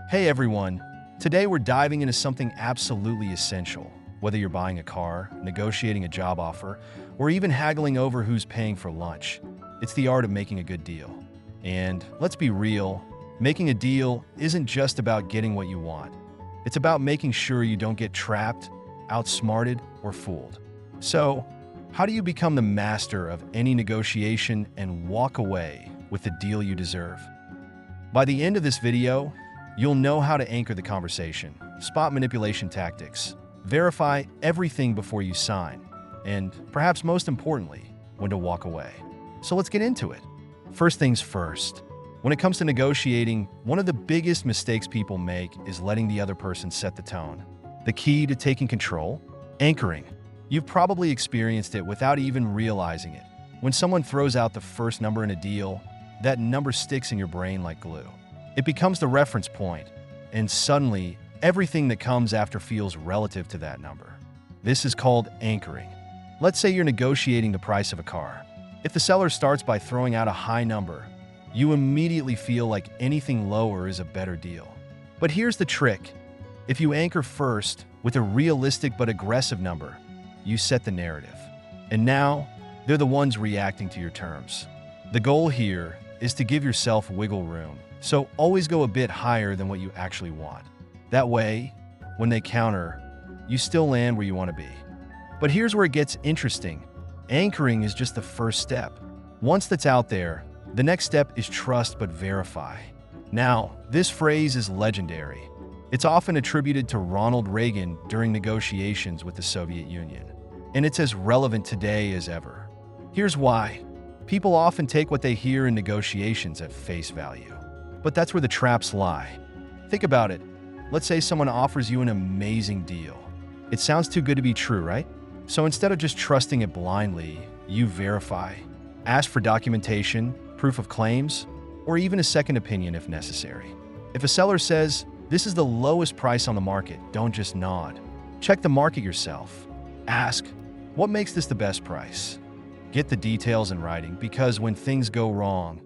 Hey everyone, today we're diving into something absolutely essential. Whether you're buying a car, negotiating a job offer, or even haggling over who's paying for lunch, it's the art of making a good deal. And let's be real, making a deal isn't just about getting what you want. It's about making sure you don't get trapped, outsmarted, or fooled. So, how do you become the master of any negotiation and walk away with the deal you deserve? By the end of this video, you'll know how to anchor the conversation, spot manipulation tactics, verify everything before you sign, and perhaps most importantly, when to walk away. So let's get into it. First things first. When it comes to negotiating, one of the biggest mistakes people make is letting the other person set the tone. The key to taking control? Anchoring. You've probably experienced it without even realizing it. When someone throws out the first number in a deal, that number sticks in your brain like glue. It becomes the reference point, and suddenly, everything that comes after feels relative to that number. This is called anchoring. Let's say you're negotiating the price of a car. If the seller starts by throwing out a high number, you immediately feel like anything lower is a better deal. But here's the trick. If you anchor first with a realistic but aggressive number, you set the narrative. And now, they're the ones reacting to your terms. The goal here is to give yourself wiggle room, so always go a bit higher than what you actually want. That way, when they counter, you still land where you want to be. But here's where it gets interesting. Anchoring is just the first step. Once that's out there, the next step is trust but verify. Now, this phrase is legendary. It's often attributed to Ronald Reagan during negotiations with the Soviet Union, and it's as relevant today as ever. Here's why. People often take what they hear in negotiations at face value. But that's where the traps lie. Think about it. Let's say someone offers you an amazing deal. It sounds too good to be true, right? So instead of just trusting it blindly, you verify. Ask for documentation, proof of claims, or even a second opinion if necessary. If a seller says, "This is the lowest price on the market," don't just nod. Check the market yourself. Ask, "What makes this the best price?" Get the details in writing, because when things go wrong,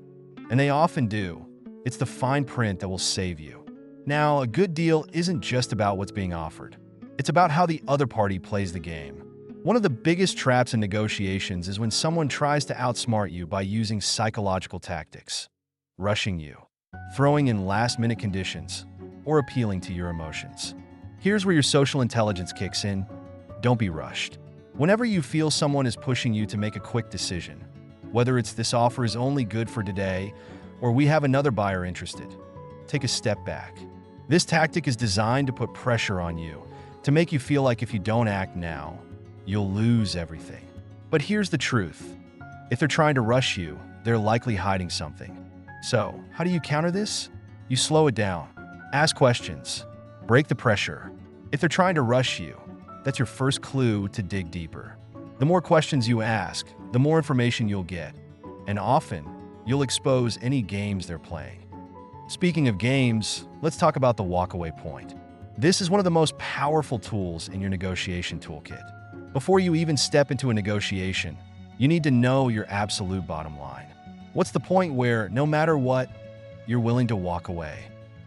and they often do, it's the fine print that will save you. Now, a good deal isn't just about what's being offered. It's about how the other party plays the game. One of the biggest traps in negotiations is when someone tries to outsmart you by using psychological tactics, rushing you, throwing in last-minute conditions, or appealing to your emotions. Here's where your social intelligence kicks in. Don't be rushed. Whenever you feel someone is pushing you to make a quick decision, whether it's "this offer is only good for today" or "we have another buyer interested," take a step back. This tactic is designed to put pressure on you, to make you feel like if you don't act now, you'll lose everything. But here's the truth. If they're trying to rush you, they're likely hiding something. So, how do you counter this? You slow it down. Ask questions. Break the pressure. If they're trying to rush you, that's your first clue to dig deeper. The more questions you ask, the more information you'll get. And often, you'll expose any games they're playing. Speaking of games, let's talk about the walkaway point. This is one of the most powerful tools in your negotiation toolkit. Before you even step into a negotiation, you need to know your absolute bottom line. What's the point where, no matter what, you're willing to walk away?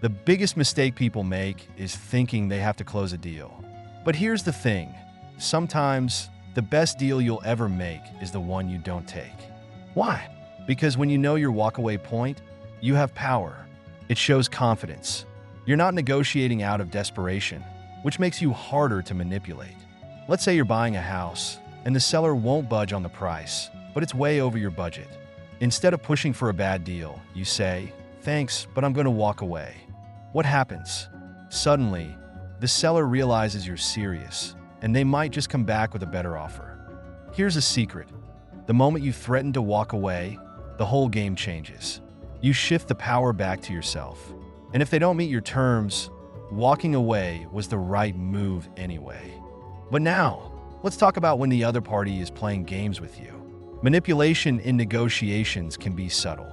The biggest mistake people make is thinking they have to close a deal. But here's the thing. Sometimes, the best deal you'll ever make is the one you don't take. Why? Because when you know your walkaway point, you have power. It shows confidence. You're not negotiating out of desperation, which makes you harder to manipulate. Let's say you're buying a house, and the seller won't budge on the price, but it's way over your budget. Instead of pushing for a bad deal, you say, "Thanks, but I'm going to walk away." What happens? Suddenly, the seller realizes you're serious, and they might just come back with a better offer. Here's a secret. The moment you threaten to walk away, the whole game changes. You shift the power back to yourself. And if they don't meet your terms, walking away was the right move anyway. But now, let's talk about when the other party is playing games with you. Manipulation in negotiations can be subtle.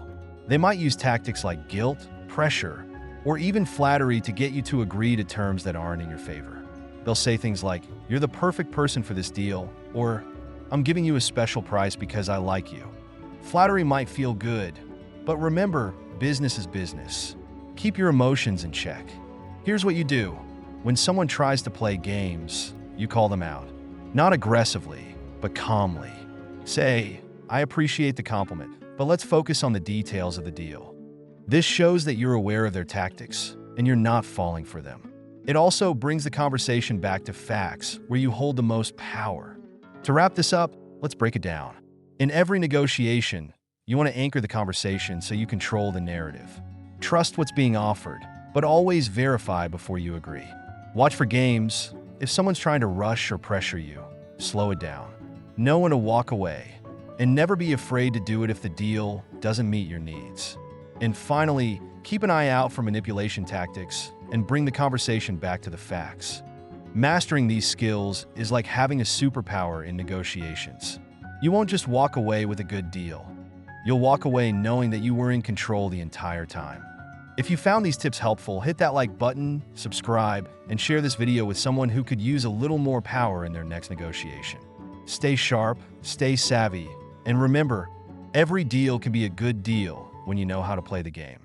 They might use tactics like guilt, pressure, or even flattery to get you to agree to terms that aren't in your favor. They'll say things like, "You're the perfect person for this deal," or "I'm giving you a special price because I like you." Flattery might feel good, but remember, business is business. Keep your emotions in check. Here's what you do. When someone tries to play games, you call them out. Not aggressively, but calmly. Say, "I appreciate the compliment, but let's focus on the details of the deal." This shows that you're aware of their tactics and you're not falling for them. It also brings the conversation back to facts, where you hold the most power. To wrap this up, let's break it down. In every negotiation, you want to anchor the conversation so you control the narrative. Trust what's being offered, but always verify before you agree. Watch for games. If someone's trying to rush or pressure you, slow it down. Know when to walk away, and never be afraid to do it if the deal doesn't meet your needs. And finally, keep an eye out for manipulation tactics and bring the conversation back to the facts. Mastering these skills is like having a superpower in negotiations. You won't just walk away with a good deal. You'll walk away knowing that you were in control the entire time. If you found these tips helpful, hit that like button, subscribe, and share this video with someone who could use a little more power in their next negotiation. Stay sharp, stay savvy, and remember, every deal can be a good deal when you know how to play the game.